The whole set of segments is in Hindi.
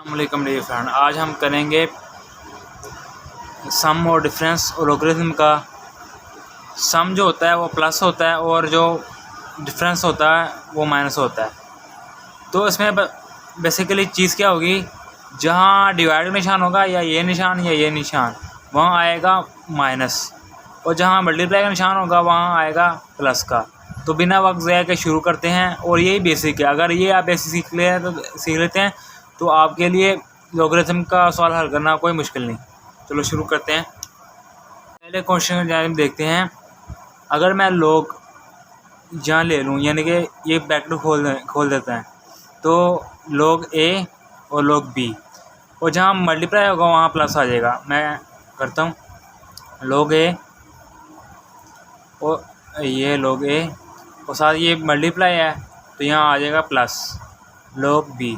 अस्सलामुअलैकुम डियर फ्रेंड, आज हम करेंगे सम और डिफरेंस और लॉगरिथम का। सम जो होता है वो प्लस होता है और जो डिफरेंस होता है वो माइनस होता है। तो इसमें बेसिकली चीज़ क्या होगी, जहाँ डिवाइड का निशान होगा या ये निशान या ये निशान, वहाँ आएगा माइनस, और जहाँ मल्टीप्लाई का निशान होगा वहाँ आएगा प्लस का। तो बिना वक्त ज़ाया के शुरू करते हैं, और यही बेसिक है। अगर ये आप बेसिक सीख लेते हैं तो आपके लिए लॉगरिथम का सवाल हल करना कोई मुश्किल नहीं। चलो शुरू करते हैं। पहले क्वेश्चन जानिब देखते हैं। अगर मैं लॉग जहाँ ले लूँ, यानी कि ये ब्रैकेट खोल देते हैं, तो लॉग ए और लॉग बी, और जहाँ मल्टीप्लाई होगा वहाँ प्लस आ जाएगा। मैं करता हूँ लॉग ए और ये लॉग ए, और साथ ये मल्टीप्लाई है तो यहाँ आ जाएगा प्लस लॉग बी।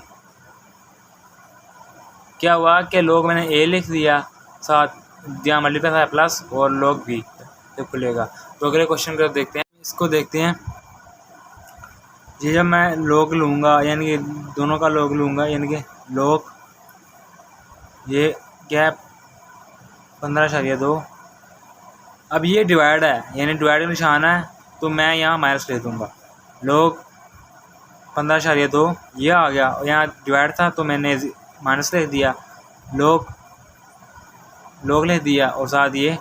क्या हुआ कि लॉग मैंने ए लिख दिया, साथ यहाँ मल्टीप्लाई था प्लस और लॉग बी तो खुलेगा। तो अगले क्वेश्चन को देखते हैं। इसको देखते हैं। ये जब मैं लॉग लूँगा, यानी कि दोनों का लॉग लूँगा, यानी कि लॉग ये गैप 15.2। अब ये डिवाइड है, यानी डिवाइड का निशान है, तो मैं यहाँ माइनस ले दूँगा। लॉग 15.2 ये आ गया, और यहाँ डिवाइड था तो मैंने माइनस लिख दिया, लॉग लिख दिया, और साथ ये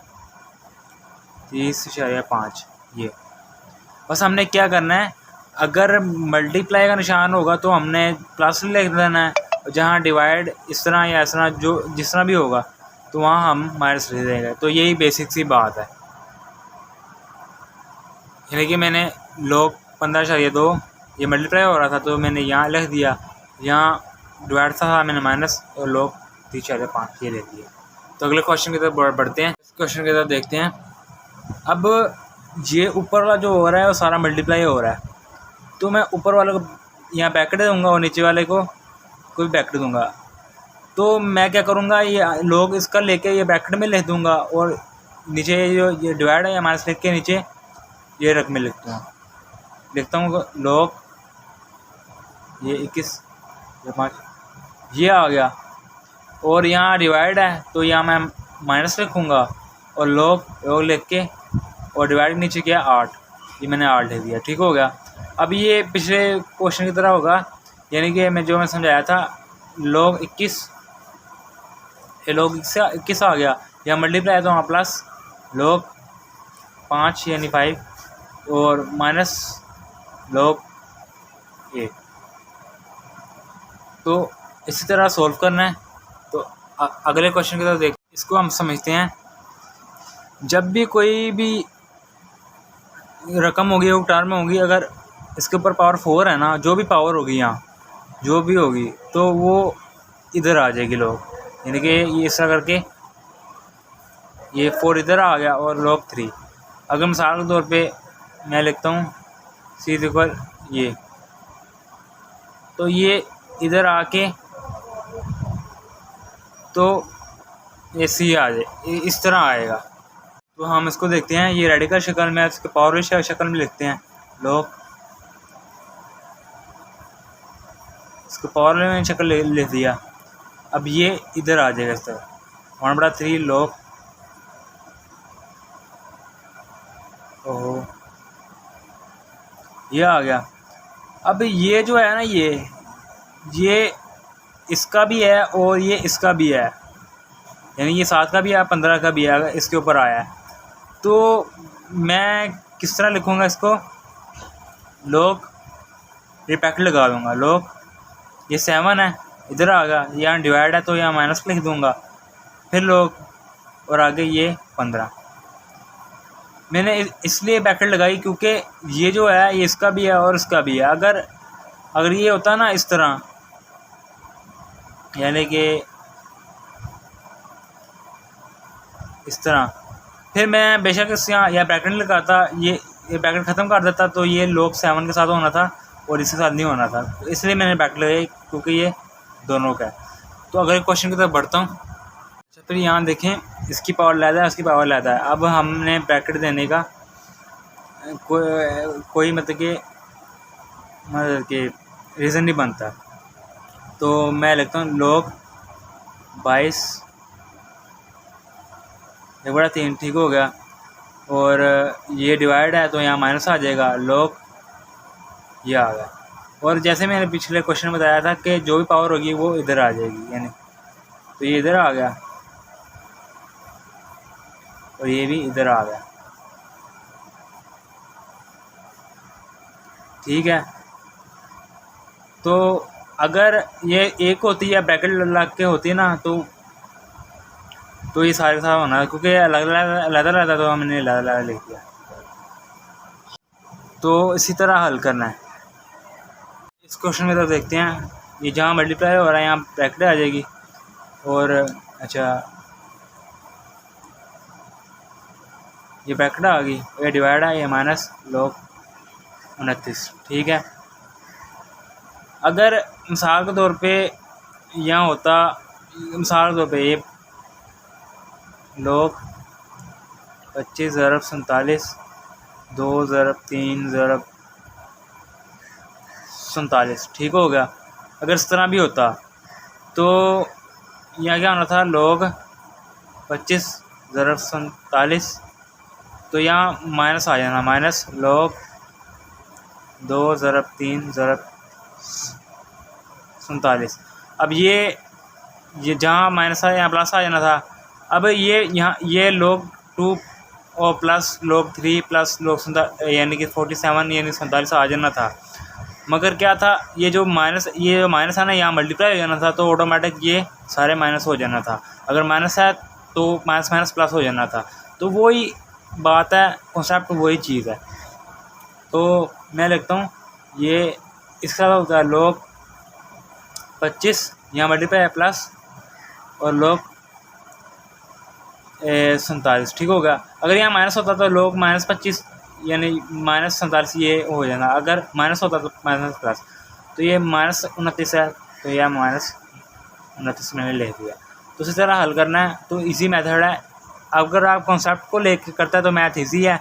30.5। ये बस हमने क्या करना है, अगर मल्टीप्लाई का निशान होगा तो हमने प्लस लिख देना है, और जहाँ डिवाइड इस तरह या इस तरह जो जिस तरह भी होगा तो वहाँ हम माइनस लिख देंगे। तो यही बेसिक सी बात है। यानी कि मैंने लॉग 15.2 ये मल्टीप्लाई हो रहा था तो मैंने यहाँ लिख दिया, यहाँ डिवाइड था मैंने माइनस, और लॉग 30.5 ये लिख दिया। तो अगले क्वेश्चन की तरफ बढ़ते हैं। इस क्वेश्चन की तरफ देखते हैं। अब ये ऊपर वाला जो हो रहा है वो सारा मल्टीप्लाई हो रहा है, तो मैं ऊपर वाले को यहाँ ब्रैकेट दूंगा और नीचे वाले को कोई ब्रैकेट दूंगा। तो मैं क्या करूँगा, ये लॉग इसका लेके ये ब्रैकेट में लिख दूंगा, और नीचे जो ये डिवाइड है या माइनस लिख के नीचे ये रकम में लिखता हूँ लॉग ये 21 या 5 ये आ गया, और यहाँ डिवाइड है तो यहाँ मैं माइनस लिखूँगा, और लॉग लिख के, और डिवाइड नीचे किया 8, ये मैंने 8 लिख दिया। ठीक हो गया। अब ये पिछले क्वेश्चन की तरह होगा, यानी कि मैं समझाया था लॉग 21, ये लॉग 21 आ गया, यहाँ मल्टीप्लाई है तो वहाँ प्लस लॉग 5 यानी 5, और माइनस लॉग 8। तो इसी तरह सॉल्व करना है। तो अगले क्वेश्चन की तरफ देख, इसको हम समझते हैं। जब भी कोई भी रकम होगी वो टर्म होगी, अगर इसके ऊपर पावर 4 है ना, जो भी पावर होगी यहाँ जो भी होगी, तो वो इधर आ जाएगी लॉग, यानी कि ये इस तरह करके ये 4 इधर आ गया, और लॉग 3। अगर मिसाल के तौर पे मैं लिखता हूँ सी इक्वल ये, तो ये इधर आके तो ये सी आ जाए, इस तरह आएगा। तो हम इसको देखते हैं। ये रेडिकल शक्ल में, इसके पावर शक्ल में लिखते हैं लॉग, इसको पावर में शक्ल लिख दिया। अब ये इधर आ जाएगा इस तरह 1/3 लॉग, ओहो ये आ गया। अब ये जो है ना, ये इसका भी है और ये इसका भी है, यानी ये 7 का भी है 15 का भी है, अगर इसके ऊपर आया है तो मैं किस तरह लिखूँगा इसको, लॉग ये ब्रैकेट लगा दूँगा, लॉग ये 7 है इधर आ गया, यहाँ डिवाइड है तो यहाँ माइनस लिख दूँगा, फिर लॉग और आगे ये 15। मैंने इसलिए ब्रैकेट लगाई क्योंकि ये जो है ये इसका भी है और इसका भी है। अगर ये होता ना इस तरह, यानी कि इस तरह, फिर मैं बेशक इस यहाँ ब्रैकेट लगाता, ये ब्रैकेट ख़त्म कर देता, तो ये लॉग 7 के साथ होना था और इसके साथ नहीं होना था। तो इसलिए मैंने ब्रैकेट लगाई क्योंकि ये दोनों का है। तो अगले क्वेश्चन की तरफ बढ़ता हूँ। अच्छा, फिर यहाँ देखें, इसकी पावर ज़्यादा है, इसकी पावर ज़्यादा है। अब हमने ब्रैकेट देने का कोई मतलब कि रीज़न नहीं बनता। तो मैं लिखता हूँ log 22 1/3, ठीक हो गया। और ये डिवाइड है तो यहाँ माइनस आ जाएगा, log ये आ गया। और जैसे मैंने पिछले क्वेश्चन में बताया था कि जो भी पावर होगी वो इधर आ जाएगी, यानी तो ये इधर आ गया और ये भी इधर आ गया, ठीक है। तो अगर ये एक होती है ब्रैकेट लग के होती है ना, तो ये सारे का सारा होना है, क्योंकि अलग अलग तो हमने अलग अलग लिख दिया। तो इसी तरह हल करना है। इस क्वेश्चन में तो देखते हैं, ये जहाँ मल्टीप्लाई हो रहा है यहाँ ब्रैकेट आ जाएगी, और अच्छा ये ब्रैकेट आ गई, ये डिवाइड है, ये माइनस log 29, ठीक है। अगर मिसाल के तौर पे यहाँ होता, मिसाल के तौर पे ये log 25 ज़रब 47 2 ज़रब 3 ज़रब 47, ठीक हो गया। अगर इस तरह भी होता तो यहाँ क्या होना था, log 25 ज़रब 47, तो यहाँ माइनस आ जाना, माइनस log 2 ज़रब 3 ज़रब 47। अब ये जहाँ माइनस है यहाँ प्लस आ जाना था। अब ये यहाँ ये log 2 और प्लस log 3 प्लस log यानी कि 47 यानी 47 आ जाना था। मगर क्या था, ये जो माइनस है ना, यहाँ मल्टीप्लाई हो जाना था, तो ऑटोमेटिक ये सारे माइनस हो जाना था। अगर माइनस है तो माइनस माइनस प्लस हो जाना था। तो वही बात है, कॉन्सेप्ट वही चीज़ है। तो मैं लिखता हूँ ये इसका होता है log 25 यहाँ मल्टीप्लाई प्लस और log 47, ठीक होगा। अगर यहाँ माइनस होता तो log -25 यानी -47 ये हो जाना। अगर माइनस होता तो माइनस प्लस, तो ये -29 है, तो यह -29 मैंने लिख दिया। तो इसी तरह हल करना है। तो इजी मेथड है। अगर आप कॉन्सेप्ट को लेकर करते हैं तो मैथ इजी है।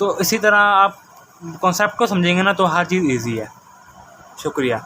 तो इसी तरह आप कॉन्सेप्ट को समझेंगे ना तो हर चीज़ इजी है। शुक्रिया।